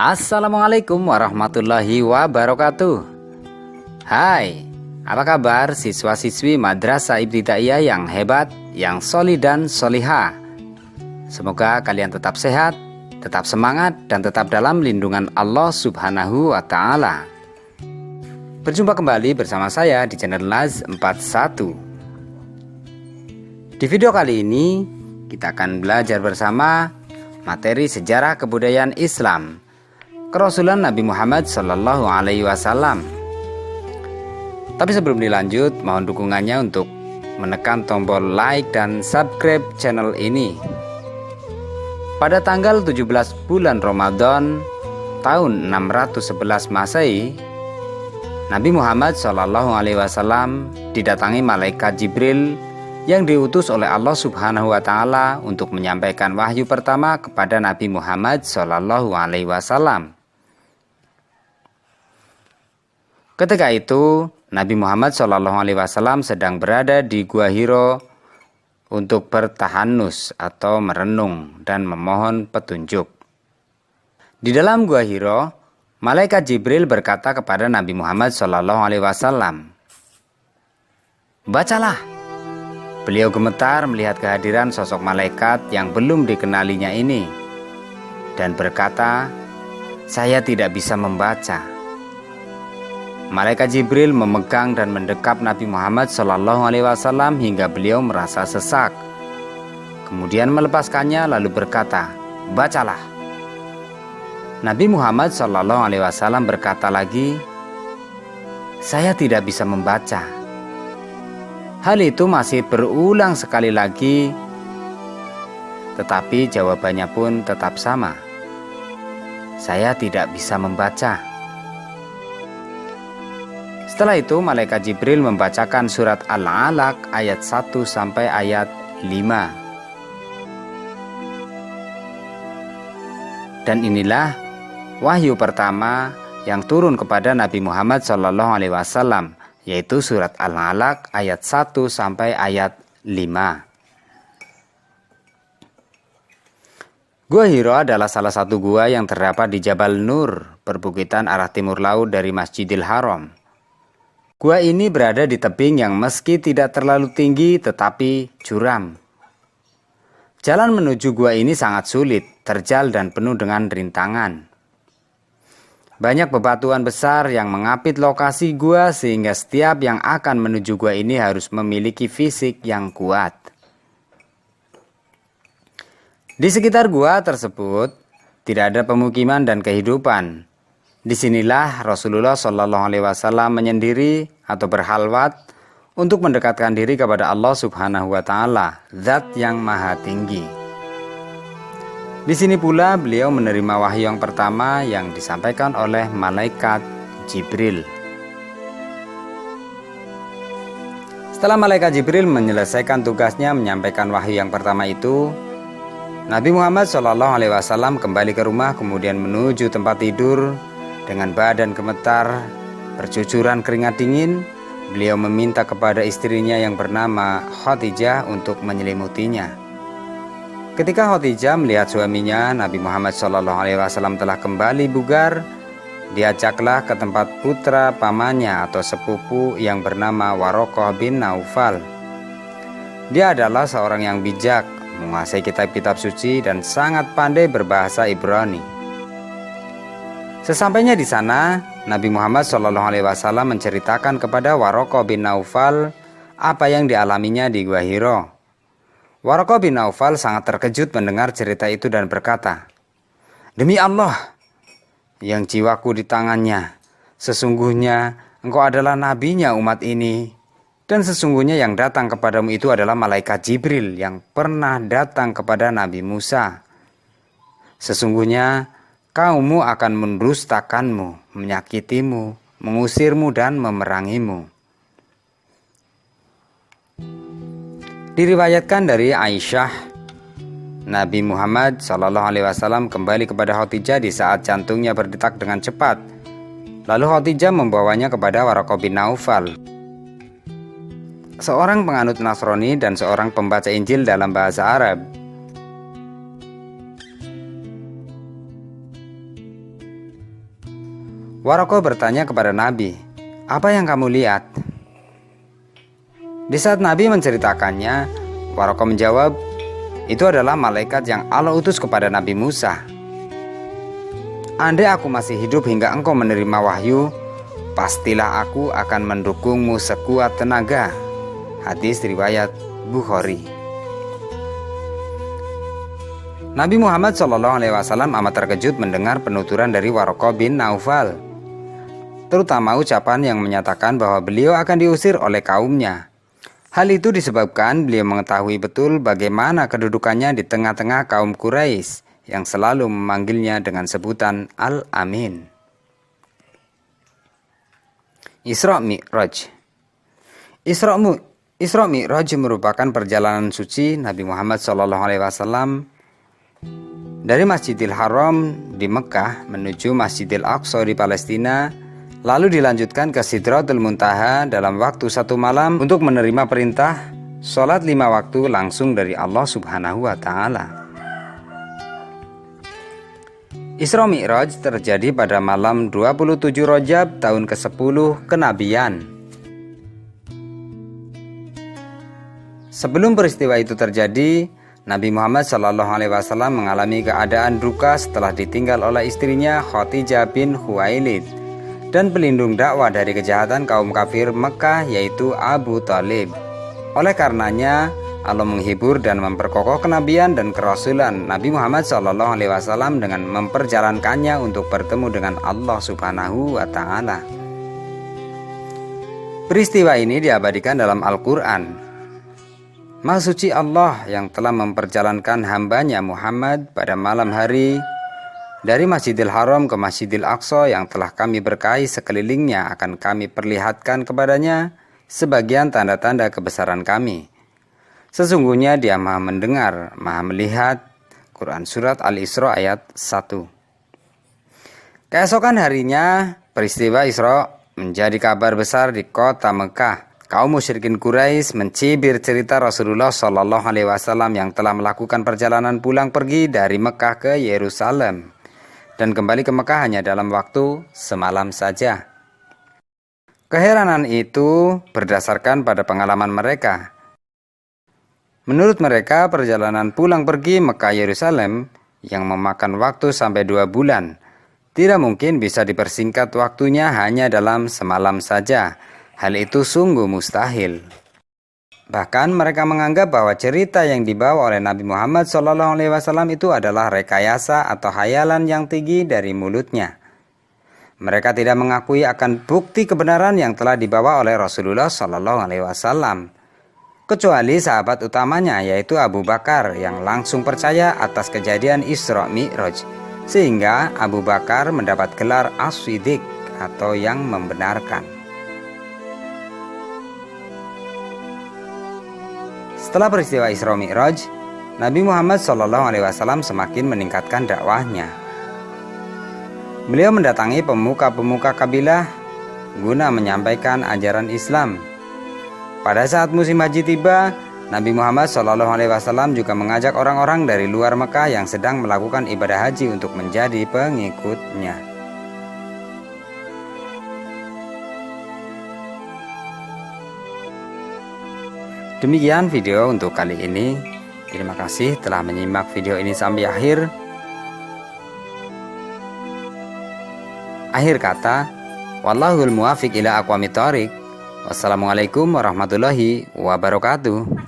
Assalamualaikum warahmatullahi wabarakatuh. Hai, apa kabar siswa-siswi Madrasah Ibtidaiyah yang hebat, yang solih dan solihah? Semoga kalian tetap sehat, tetap semangat, dan tetap dalam lindungan Allah Subhanahu wa Ta'ala. Berjumpa kembali bersama saya di channel Laz 41. Di video kali ini kita akan belajar bersama materi sejarah kebudayaan Islam, kerasulan Nabi Muhammad Sallallahu Alaihi Wasallam. Tapi sebelum dilanjut, mohon dukungannya untuk menekan tombol like dan subscribe channel ini. Pada tanggal 17 bulan Ramadan tahun 611 Masehi, Nabi Muhammad Sallallahu Alaihi Wasallam didatangi malaikat Jibril yang diutus oleh Allah Subhanahu wa Ta'ala untuk menyampaikan wahyu pertama kepada Nabi Muhammad Sallallahu Alaihi Wasallam. Ketika itu, Nabi Muhammad SAW sedang berada di Gua Hiro untuk bertahanus atau merenung dan memohon petunjuk. Di dalam Gua Hiro, malaikat Jibril berkata kepada Nabi Muhammad SAW, "Bacalah." Beliau gemetar melihat kehadiran sosok malaikat yang belum dikenalinya ini dan berkata, "Saya tidak bisa membaca." Malaikat Jibril memegang dan mendekap Nabi Muhammad SAW hingga beliau merasa sesak. Kemudian melepaskannya lalu berkata, "Bacalah." Nabi Muhammad SAW berkata lagi, "Saya tidak bisa membaca." Hal itu masih berulang sekali lagi, tetapi jawabannya pun tetap sama. "Saya tidak bisa membaca." Setelah itu malaikat Jibril membacakan surat Al-Alaq ayat 1 sampai ayat 5. Dan inilah wahyu pertama yang turun kepada Nabi Muhammad SAW, yaitu surat Al-Alaq ayat 1 sampai ayat 5. Gua Hiro adalah salah satu gua yang terdapat di Jabal Nur, perbukitan arah timur laut dari Masjidil Haram. Gua ini berada di tebing yang meski tidak terlalu tinggi tetapi curam. Jalan menuju gua ini sangat sulit, terjal dan penuh dengan rintangan. Banyak bebatuan besar yang mengapit lokasi gua sehingga setiap yang akan menuju gua ini harus memiliki fisik yang kuat. Di sekitar gua tersebut tidak ada pemukiman dan kehidupan. Disinilah Rasulullah SAW menyendiri atau berhalwat untuk mendekatkan diri kepada Allah Subhanahu wa Ta'ala, Zat yang Maha Tinggi. Di sini pula beliau menerima wahyu yang pertama yang disampaikan oleh malaikat Jibril. Setelah malaikat Jibril menyelesaikan tugasnya menyampaikan wahyu yang pertama itu, Nabi Muhammad SAW kembali ke rumah kemudian menuju tempat tidur. Dengan badan gemetar, bercucuran keringat dingin, beliau meminta kepada istrinya yang bernama Khadijah untuk menyelimutinya. Ketika Khadijah melihat suaminya, Nabi Muhammad SAW telah kembali bugar, diajaklah ke tempat putra pamannya atau sepupu yang bernama Waraqah bin Naufal. Dia adalah seorang yang bijak, menguasai kitab-kitab suci dan sangat pandai berbahasa Ibrani. Sesampainya di sana, Nabi Muhammad SAW menceritakan kepada Waraqah bin Naufal apa yang dialaminya di Gua Hiro. Waraqah bin Naufal sangat terkejut mendengar cerita itu dan berkata, "Demi Allah yang jiwaku di tangannya, sesungguhnya engkau adalah nabinya umat ini, dan sesungguhnya yang datang kepadamu itu adalah malaikat Jibril yang pernah datang kepada Nabi Musa. Sesungguhnya kaummu akan mendustakanmu, menyakitimu, mengusirmu dan memerangimu." Diriwayatkan dari Aisyah, Nabi Muhammad SAW kembali kepada Khadijah di saat jantungnya berdetak dengan cepat. Lalu Khadijah membawanya kepada Waraqah bin Naufal, seorang penganut Nasrani dan seorang pembaca Injil dalam bahasa Arab. Waraqah bertanya kepada Nabi, "Apa yang kamu lihat?" Di saat Nabi menceritakannya, Waraqah menjawab, "Itu adalah malaikat yang Allah utus kepada Nabi Musa. Andai aku masih hidup hingga engkau menerima wahyu, pastilah aku akan mendukungmu sekuat tenaga." Hadis riwayat Bukhari. Nabi Muhammad SAW amat terkejut mendengar penuturan dari Waraqah bin Naufal, terutama ucapan yang menyatakan bahwa beliau akan diusir oleh kaumnya. Hal itu disebabkan beliau mengetahui betul bagaimana kedudukannya di tengah-tengah kaum Quraisy yang selalu memanggilnya dengan sebutan Al-Amin. Isra Mi'raj. Isra Mi'raj merupakan perjalanan suci Nabi Muhammad SAW dari Masjidil Haram di Mekah menuju Masjidil Aqsa di Palestina, lalu dilanjutkan ke Sidratul Muntaha dalam waktu 1 malam untuk menerima perintah sholat 5 waktu langsung dari Allah Subhanahu wa Ta'ala. Isra Mi'raj terjadi pada malam 27 Rajab tahun ke-10 kenabian. Sebelum peristiwa itu terjadi, Nabi Muhammad SAW mengalami keadaan duka setelah ditinggal oleh istrinya Khadijah bin Khuwailid dan pelindung dakwah dari kejahatan kaum kafir Mekah yaitu Abu Thalib. Oleh karenanya, Allah menghibur dan memperkokoh kenabian dan kerasulan Nabi Muhammad SAW dengan memperjalankannya untuk bertemu dengan Allah Subhanahu wa Ta'ala. Peristiwa ini diabadikan dalam Al-Quran. Maha suci Allah yang telah memperjalankan hambanya Muhammad pada malam hari dari Masjidil Haram ke Masjidil Aqsa yang telah kami berkahi sekelilingnya akan kami perlihatkan kepadanya sebagian tanda-tanda kebesaran kami. Sesungguhnya Dia Maha mendengar, Maha melihat. Quran Surat Al-Isra ayat 1. Keesokan harinya, peristiwa Isra menjadi kabar besar di kota Mekah. Kaum musyrikin Quraisy mencibir cerita Rasulullah SAW yang telah melakukan perjalanan pulang pergi dari Mekah ke Yerusalem dan kembali ke Mekah hanya dalam waktu semalam saja. Keheranan itu berdasarkan pada pengalaman mereka. Menurut mereka, perjalanan pulang pergi Mekah Yerusalem yang memakan waktu sampai 2 bulan tidak mungkin bisa dipersingkat waktunya hanya dalam semalam saja. Hal itu sungguh mustahil. Bahkan mereka menganggap bahwa cerita yang dibawa oleh Nabi Muhammad SAW itu adalah rekayasa atau hayalan yang tinggi dari mulutnya. Mereka tidak mengakui akan bukti kebenaran yang telah dibawa oleh Rasulullah SAW, kecuali sahabat utamanya yaitu Abu Bakar yang langsung percaya atas kejadian Isra Mi'raj, sehingga Abu Bakar mendapat gelar As-Siddiq atau yang membenarkan. Setelah peristiwa Isra Mi'raj, Nabi Muhammad SAW semakin meningkatkan dakwahnya. Beliau mendatangi pemuka-pemuka kabilah guna menyampaikan ajaran Islam. Pada saat musim haji tiba, Nabi Muhammad SAW juga mengajak orang-orang dari luar Mekah yang sedang melakukan ibadah haji untuk menjadi pengikutnya. Demikian video untuk kali ini. Terima kasih telah menyimak video ini sampai akhir. Akhir kata, wallahul muwaffiq ila aqwamit thoriq. Wassalamualaikum warahmatullahi wabarakatuh.